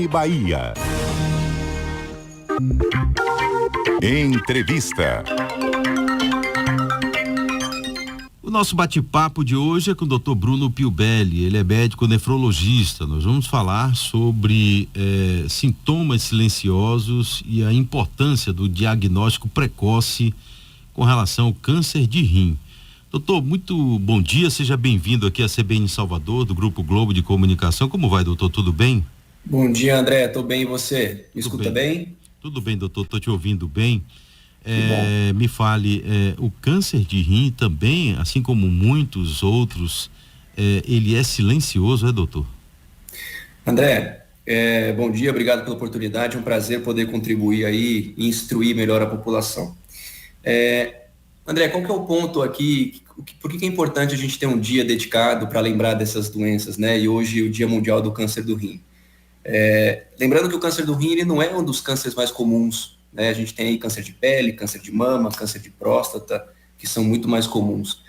Bahia. Entrevista. O nosso bate-papo de hoje é com o Dr. Bruno Piubelli. Ele é médico nefrologista. Nós vamos falar sobre sintomas silenciosos e a importância do diagnóstico precoce com relação ao câncer de rim. Doutor, muito bom dia, seja bem-vindo aqui à CBN Salvador, do Grupo Globo de Comunicação. Como vai, doutor? Tudo bem? Bom dia, André. Estou bem, e você? Me escuta bem? Tudo bem, doutor. Estou te ouvindo bem. Me fale, o câncer de rim também, assim como muitos outros, ele é silencioso, doutor? André, bom dia, obrigado pela oportunidade. É um prazer poder contribuir aí e instruir melhor a população. André, qual que é o ponto aqui? Por que é importante a gente ter um dia dedicado para lembrar dessas doenças, né? E hoje o Dia Mundial do Câncer do Rim. Lembrando que o câncer do rim ele não é um dos cânceres mais comuns, né? A gente tem aí câncer de pele, câncer de mama, câncer de próstata, que são muito mais comuns.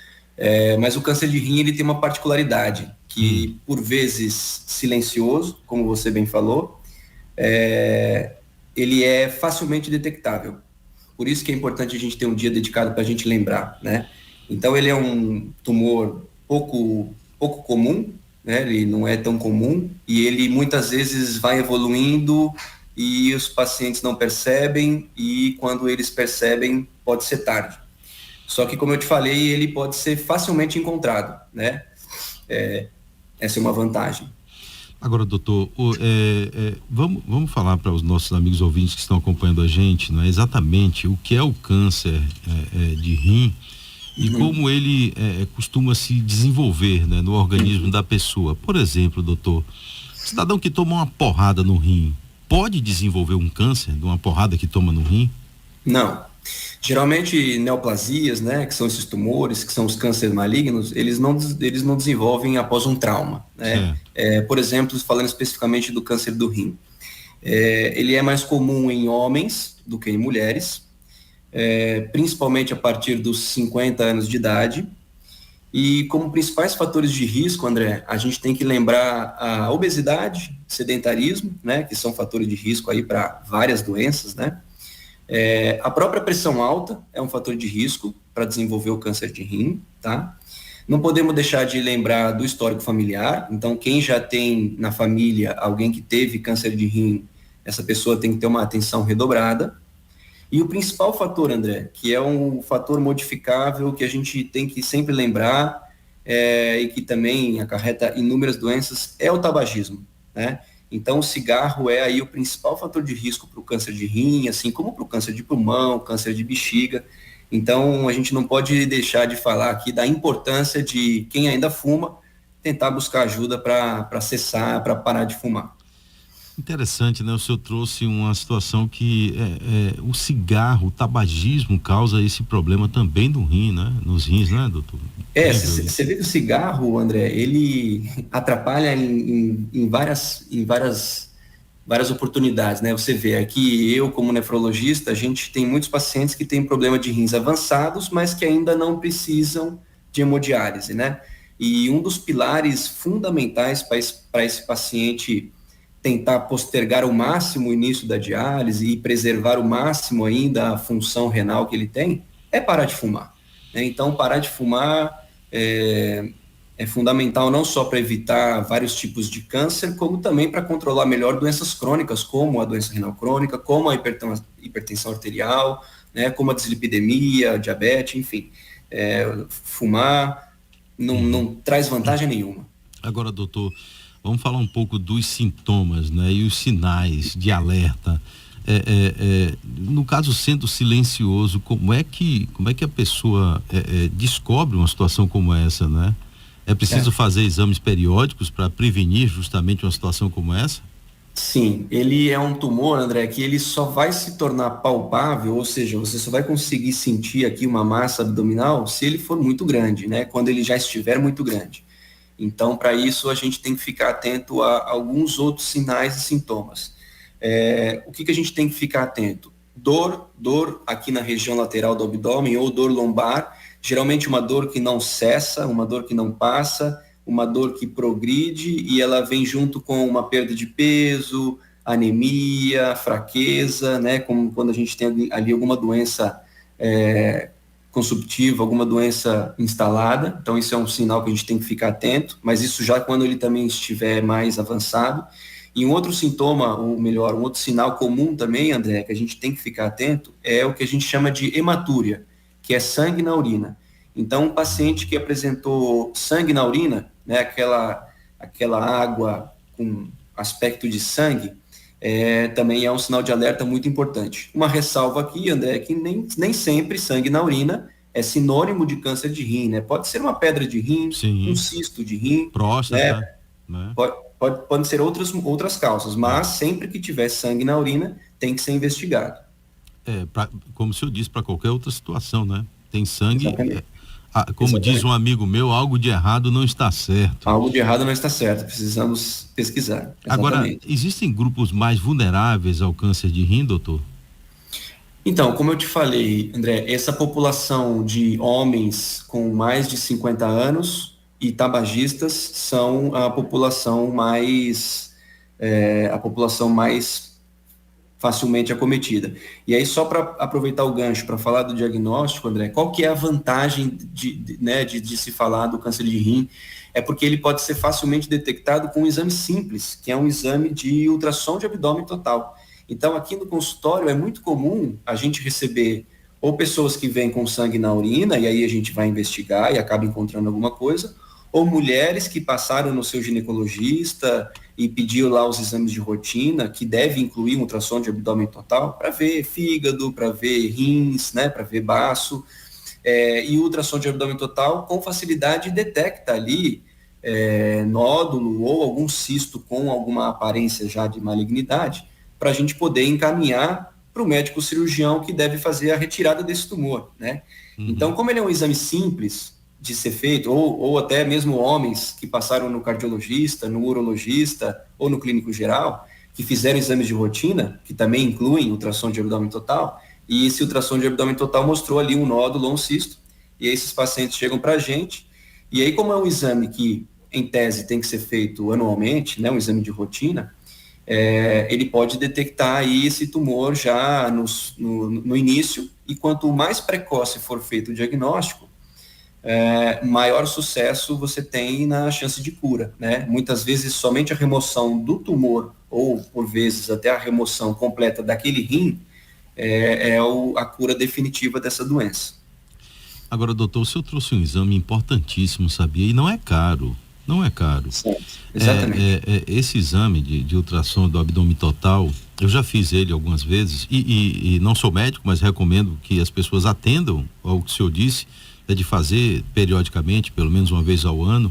Mas o câncer de rim ele tem uma particularidade, que por vezes silencioso, como você bem falou, ele é facilmente detectável. Por isso que é importante a gente ter um dia dedicado para a gente lembrar, né? Então ele é um tumor pouco comum, né? Ele não é tão comum e ele muitas vezes vai evoluindo e os pacientes não percebem e quando eles percebem pode ser tarde. Só que, como eu te falei, ele pode ser facilmente encontrado, né? Essa é uma vantagem. Agora, doutor, vamos falar para os nossos amigos ouvintes que estão acompanhando a gente, não é exatamente o que é o câncer de rim e como ele costuma se desenvolver, né, no organismo da pessoa. Por exemplo, doutor, cidadão que toma uma porrada no rim, pode desenvolver um câncer de uma porrada que toma no rim? Não. Geralmente, neoplasias, né, que são esses tumores, que são os cânceres malignos, eles não desenvolvem após um trauma, né? Por exemplo, falando especificamente do câncer do rim. Ele é mais comum em homens do que em mulheres, principalmente a partir dos 50 anos de idade. E como principais fatores de risco, André, a gente tem que lembrar a obesidade, sedentarismo, né, que são fatores de risco aí para várias doenças, né? A própria pressão alta é um fator de risco para desenvolver o câncer de rim, tá? Não podemos deixar de lembrar do histórico familiar. Então, quem já tem na família alguém que teve câncer de rim, essa pessoa tem que ter uma atenção redobrada. E o principal fator, André, que é um fator modificável que a gente tem que sempre lembrar e que também acarreta inúmeras doenças, é o tabagismo, né? Então, o cigarro é aí o principal fator de risco para o câncer de rim, assim como para o câncer de pulmão, câncer de bexiga. Então, a gente não pode deixar de falar aqui da importância de quem ainda fuma tentar buscar ajuda para cessar, para parar de fumar. Interessante, né? O senhor trouxe uma situação que o cigarro, o tabagismo causa esse problema também do rim, né? Nos rins, né, doutor? Você vê que o cigarro, André, ele atrapalha em várias oportunidades, né? Você vê aqui, eu como nefrologista, a gente tem muitos pacientes que têm problema de rins avançados, mas que ainda não precisam de hemodiálise, né? E um dos pilares fundamentais para esse paciente tentar postergar ao máximo o início da diálise e preservar o máximo ainda a função renal que ele tem, é parar de fumar, né? Então, parar de fumar é fundamental não só para evitar vários tipos de câncer, como também para controlar melhor doenças crônicas, como a doença renal crônica, como a hipertensão arterial, né, como a dislipidemia, a diabetes, enfim. Fumar não traz vantagem nenhuma. Agora, doutor, vamos falar um pouco dos sintomas, né, e os sinais de alerta. No caso, sendo silencioso, como é que a pessoa descobre uma situação como essa, né? É preciso fazer exames periódicos para prevenir justamente uma situação como essa? Sim, ele é um tumor, André, que ele só vai se tornar palpável, ou seja, você só vai conseguir sentir aqui uma massa abdominal se ele for muito grande, né? Quando ele já estiver muito grande. Então, para isso, a gente tem que ficar atento a alguns outros sinais e sintomas. O que a gente tem que ficar atento? Dor aqui na região lateral do abdômen ou dor lombar, geralmente uma dor que não cessa, uma dor que não passa, uma dor que progride e ela vem junto com uma perda de peso, anemia, fraqueza, né? Como quando a gente tem ali alguma doença consumptiva, alguma doença instalada. Então isso é um sinal que a gente tem que ficar atento, mas isso já quando ele também estiver mais avançado. E um outro sintoma, ou melhor, um outro sinal comum também, André, que a gente tem que ficar atento, é o que a gente chama de hematúria, que é sangue na urina. Então, um paciente que apresentou sangue na urina, né, aquela água com aspecto de sangue, também é um sinal de alerta muito importante. Uma ressalva aqui, André, é que nem sempre sangue na urina é sinônimo de câncer de rim, né? Pode ser uma pedra de rim, sim, um cisto de rim, próstata, né? Podem ser outras causas, mas sempre que tiver sangue na urina, tem que ser investigado. Como o senhor disse, para qualquer outra situação, né? Tem sangue, como Exatamente. diz um amigo meu, algo de errado não está certo. Algo de errado não está certo, precisamos pesquisar. Exatamente. Agora, existem grupos mais vulneráveis ao câncer de rim, doutor? Então, como eu te falei, André, essa população de homens com mais de 50 anos e tabagistas são a população mais facilmente acometida. E aí, só para aproveitar o gancho para falar do diagnóstico, André, qual que é a vantagem de se falar do câncer de rim? É porque ele pode ser facilmente detectado com um exame simples, que é um exame de ultrassom de abdômen total. Então, aqui no consultório é muito comum a gente receber ou pessoas que vêm com sangue na urina, e aí a gente vai investigar e acaba encontrando alguma coisa, ou mulheres que passaram no seu ginecologista e pediu lá os exames de rotina, que deve incluir um ultrassom de abdômen total, para ver fígado, para ver rins, né, para ver baço, e o ultrassom de abdômen total com facilidade detecta ali nódulo ou algum cisto com alguma aparência já de malignidade, para a gente poder encaminhar para o médico cirurgião que deve fazer a retirada desse tumor, né? Então, como ele é um exame simples de ser feito, ou até mesmo homens que passaram no cardiologista, no urologista ou no clínico geral, que fizeram exames de rotina, que também incluem ultrassom de abdômen total, e esse ultrassom de abdômen total mostrou ali um nódulo ou um cisto, e aí esses pacientes chegam para a gente, e aí como é um exame que, em tese, tem que ser feito anualmente, né, um exame de rotina, ele pode detectar aí esse tumor já no início, e quanto mais precoce for feito o diagnóstico, maior sucesso você tem na chance de cura, né? Muitas vezes somente a remoção do tumor, ou por vezes até a remoção completa daquele rim, a cura definitiva dessa doença. Agora, doutor, o senhor trouxe um exame importantíssimo, sabia? E não é caro. Não é caro. Certo, exatamente. Esse exame de ultrassom do abdômen total, eu já fiz ele algumas vezes e não sou médico, mas recomendo que as pessoas atendam ao que o senhor disse, de fazer periodicamente, pelo menos uma vez ao ano.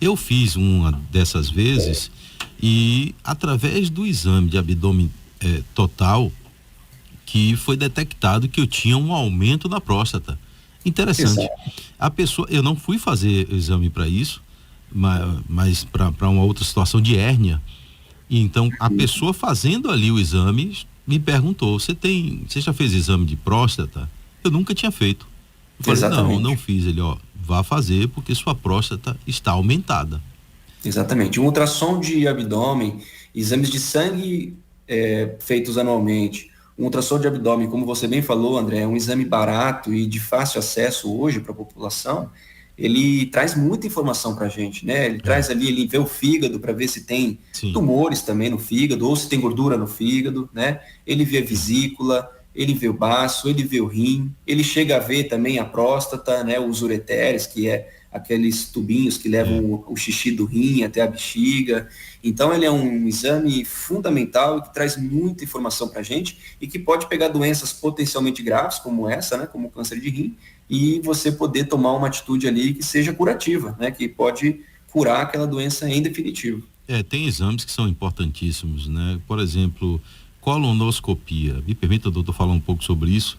Eu fiz uma dessas vezes e através do exame de abdômen total que foi detectado que eu tinha um aumento na próstata. Interessante. Exato. A pessoa, eu não fui fazer exame para isso, mas para uma outra situação de hérnia. E então a pessoa fazendo ali o exame me perguntou: você já fez exame de próstata? Eu nunca tinha feito. Eu falei: Exatamente. não fiz. Ele: vá fazer porque sua próstata está aumentada. Exatamente. Um ultrassom de abdômen, exames de sangue feitos anualmente. Um ultrassom de abdômen, como você bem falou, André, é um exame barato e de fácil acesso hoje para a população. Ele traz muita informação para a gente, né? Ele traz ali, ele vê o fígado para ver se tem tumores também no fígado, ou se tem gordura no fígado, né? Ele vê a vesícula, ele vê o baço, ele vê o rim, ele chega a ver também a próstata, né? Os ureteres, que é aqueles tubinhos que levam o xixi do rim até a bexiga. Então ele é um exame fundamental que traz muita informação para a gente e que pode pegar doenças potencialmente graves como essa, né, como o câncer de rim, e você poder tomar uma atitude ali que seja curativa, né, que pode curar aquela doença em definitivo. Tem exames que são importantíssimos, né? Por exemplo, colonoscopia. Me permita, doutor, falar um pouco sobre isso.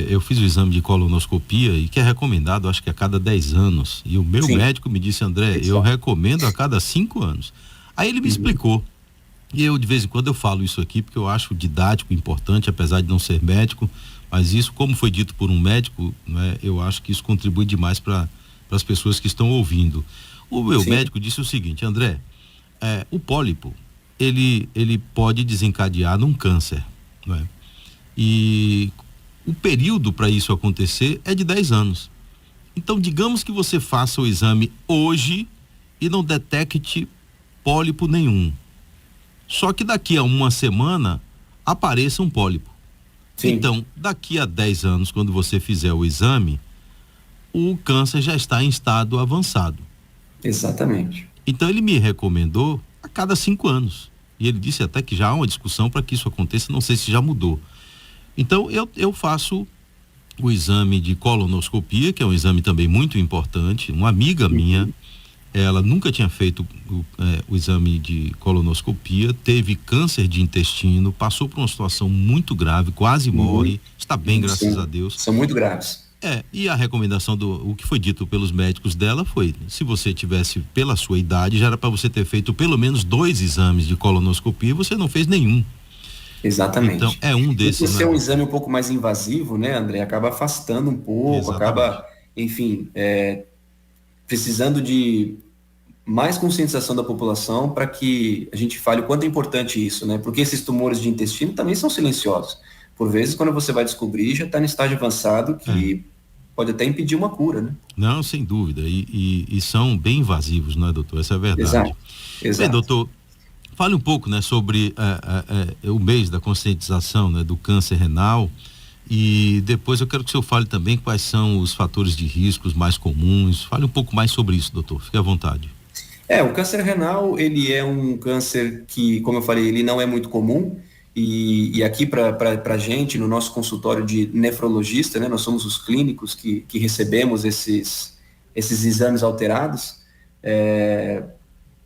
Eu fiz o exame de colonoscopia e que é recomendado, acho que a cada 10 anos. E o meu médico me disse: André, eu recomendo a cada 5 anos. Aí ele me explicou. E eu, de vez em quando, eu falo isso aqui porque eu acho didático, importante, apesar de não ser médico. Mas isso, como foi dito por um médico, né, eu acho que isso contribui demais para as pessoas que estão ouvindo. O meu Sim. médico disse o seguinte, André, o pólipo, ele pode desencadear num câncer, não é? E o período para isso acontecer é de 10 anos. Então, digamos que você faça o exame hoje e não detecte pólipo nenhum. Só que daqui a uma semana apareça um pólipo. Sim, Então, daqui a 10 anos, quando você fizer o exame, o câncer já está em estado avançado. exatamente. Então, ele me recomendou a cada 5 anos. E ele disse até que já há uma discussão para que isso aconteça, não sei se já mudou. Então, eu faço o exame de colonoscopia, que é um exame também muito importante. Uma amiga minha, ela nunca tinha feito o exame de colonoscopia, teve câncer de intestino, passou por uma situação muito grave, quase morre, está bem, graças a Deus. São muito graves. E a recomendação o que foi dito pelos médicos dela foi, se você tivesse, pela sua idade, já era para você ter feito pelo menos 2 exames de colonoscopia, você não fez nenhum. Exatamente. Então, é um E por desses, ser né? um exame um pouco mais invasivo, né, André, acaba afastando um pouco, Exatamente. acaba, enfim, precisando de mais conscientização da população para que a gente fale o quanto é importante isso, né? Porque esses tumores de intestino também são silenciosos. Por vezes, quando você vai descobrir, já está no estágio avançado É. que pode até impedir uma cura, né? Não, sem dúvida. E são bem invasivos, não é, doutor? Essa é a verdade. Exato, Bem, exato. doutor, fale um pouco, né, sobre o mês da conscientização, né, do câncer renal. E depois eu quero que o senhor fale também quais são os fatores de riscos mais comuns. Fale um pouco mais sobre isso, doutor. Fique à vontade. O câncer renal, ele é um câncer que, como eu falei, ele não é muito comum, e aqui para a gente, no nosso consultório de nefrologista, né, nós somos os clínicos que recebemos esses exames alterados,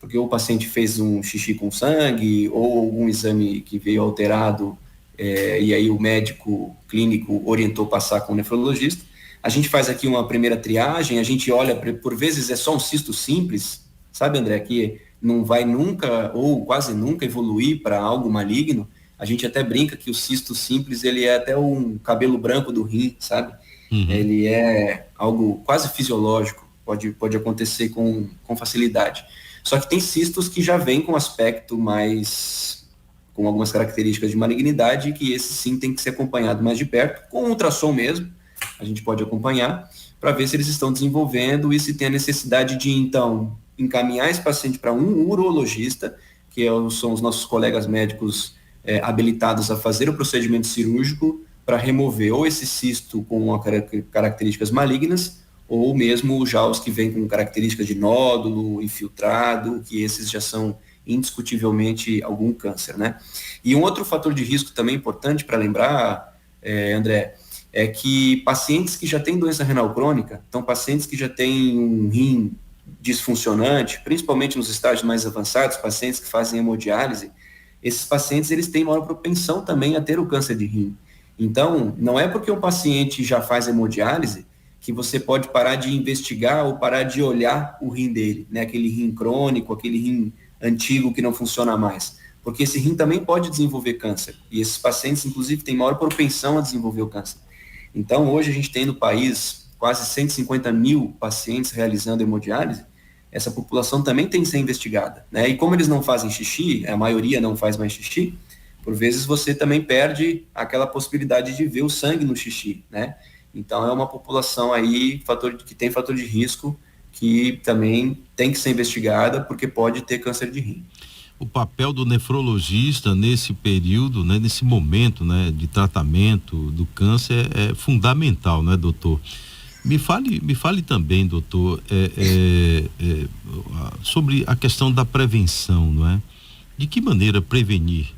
porque o paciente fez um xixi com sangue, ou algum exame que veio alterado, e aí o médico clínico orientou passar com o nefrologista. A gente faz aqui uma primeira triagem, a gente olha, por vezes é só um cisto simples, sabe, André, que não vai nunca ou quase nunca evoluir para algo maligno. A gente até brinca que o cisto simples, ele é até um cabelo branco do rim, sabe? Uhum. Ele é algo quase fisiológico, pode acontecer com facilidade. Só que tem cistos que já vêm com aspecto mais, com algumas características de malignidade, que esse sim tem que ser acompanhado mais de perto, com ultrassom mesmo, a gente pode acompanhar, para ver se eles estão desenvolvendo e se tem a necessidade de, então, encaminhar esse paciente para um urologista, que são os nossos colegas médicos habilitados a fazer o procedimento cirúrgico para remover ou esse cisto com características malignas, ou mesmo já os que vêm com características de nódulo, infiltrado, que esses já são indiscutivelmente algum câncer, né? E um outro fator de risco também importante para lembrar, André, é que pacientes que já têm doença renal crônica, então pacientes que já têm um rim disfuncionante, principalmente nos estágios mais avançados, pacientes que fazem hemodiálise, esses pacientes eles têm maior propensão também a ter o câncer de rim. Então, não é porque um paciente já faz hemodiálise que você pode parar de investigar ou parar de olhar o rim dele, né? Aquele rim crônico, aquele rim antigo que não funciona mais. Porque esse rim também pode desenvolver câncer. E esses pacientes, inclusive, têm maior propensão a desenvolver o câncer. Então, hoje a gente tem no país quase 150 mil pacientes realizando hemodiálise. Essa população também tem que ser investigada, né? E como eles não fazem xixi, a maioria não faz mais xixi, por vezes você também perde aquela possibilidade de ver o sangue no xixi, né? Então é uma população aí que tem fator de risco que também tem que ser investigada porque pode ter câncer de rim. O papel do nefrologista nesse período, né, nesse momento, né, de tratamento do câncer é fundamental, né, doutor? Me fale também, doutor, sobre a questão da prevenção, não é? De que maneira prevenir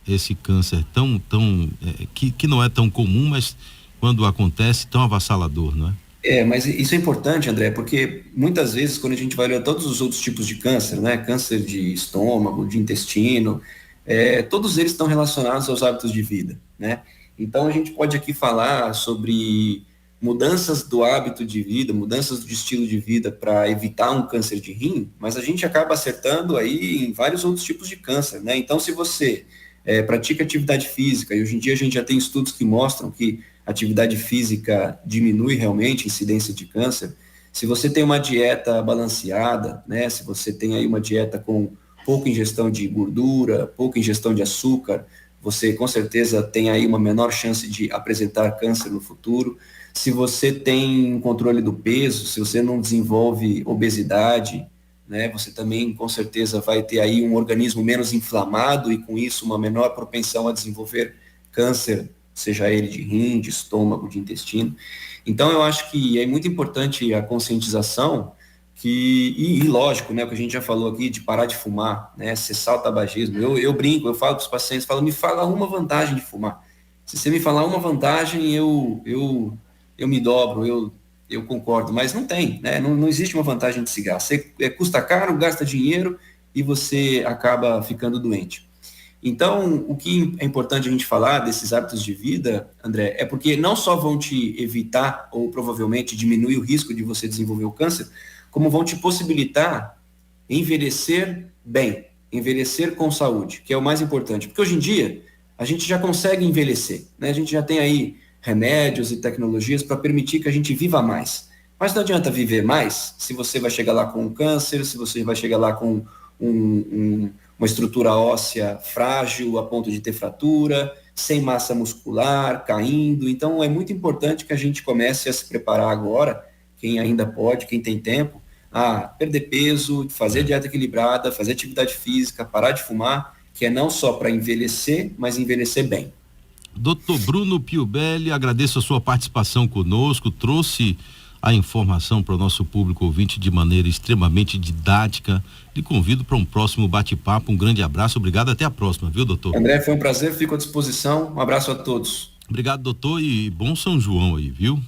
esse câncer que não é tão comum, mas quando acontece, tão avassalador, não é? Mas isso é importante, André, porque muitas vezes quando a gente vai olhar todos os outros tipos de câncer, né, câncer de estômago, de intestino, todos eles estão relacionados aos hábitos de vida, né? Então a gente pode aqui falar sobre mudanças do hábito de vida, mudanças do estilo de vida para evitar um câncer de rim, mas a gente acaba acertando aí em vários outros tipos de câncer, né? Então se você pratica atividade física, e hoje em dia a gente já tem estudos que mostram que a atividade física diminui realmente a incidência de câncer. Se você tem uma dieta balanceada, né, se você tem aí uma dieta com pouca ingestão de gordura, pouca ingestão de açúcar, você com certeza tem aí uma menor chance de apresentar câncer no futuro. Se você tem um controle do peso, se você não desenvolve obesidade, né, você também com certeza vai ter aí um organismo menos inflamado e com isso uma menor propensão a desenvolver câncer, seja ele de rim, de estômago, de intestino. Então eu acho que é muito importante a conscientização e lógico, né, o que a gente já falou aqui de parar de fumar, né, cessar o tabagismo. Eu brinco, eu falo para os pacientes, me fala uma vantagem de fumar. Se você me falar uma vantagem, eu me dobro, eu concordo, mas não tem, né? Não existe uma vantagem de cigarro. Você custa caro, gasta dinheiro e você acaba ficando doente. Então, o que é importante a gente falar desses hábitos de vida, André, é porque não só vão te evitar ou provavelmente diminuir o risco de você desenvolver o câncer, como vão te possibilitar envelhecer bem, envelhecer com saúde, que é o mais importante. Porque hoje em dia, a gente já consegue envelhecer, né? A gente já tem aí remédios e tecnologias para permitir que a gente viva mais. Mas não adianta viver mais se você vai chegar lá com um câncer, se você vai chegar lá com uma estrutura óssea frágil a ponto de ter fratura, sem massa muscular, caindo. Então é muito importante que a gente comece a se preparar agora, quem ainda pode, quem tem tempo, a perder peso, fazer dieta equilibrada, fazer atividade física, parar de fumar, que é não só para envelhecer, mas envelhecer bem. Dr. Bruno Piubelli, agradeço a sua participação conosco, trouxe a informação para o nosso público ouvinte de maneira extremamente didática. Lhe convido para um próximo bate-papo. Um grande abraço, obrigado, até a próxima, viu, doutor? André, foi um prazer, fico à disposição. Um abraço a todos. Obrigado, doutor, e bom São João aí, viu?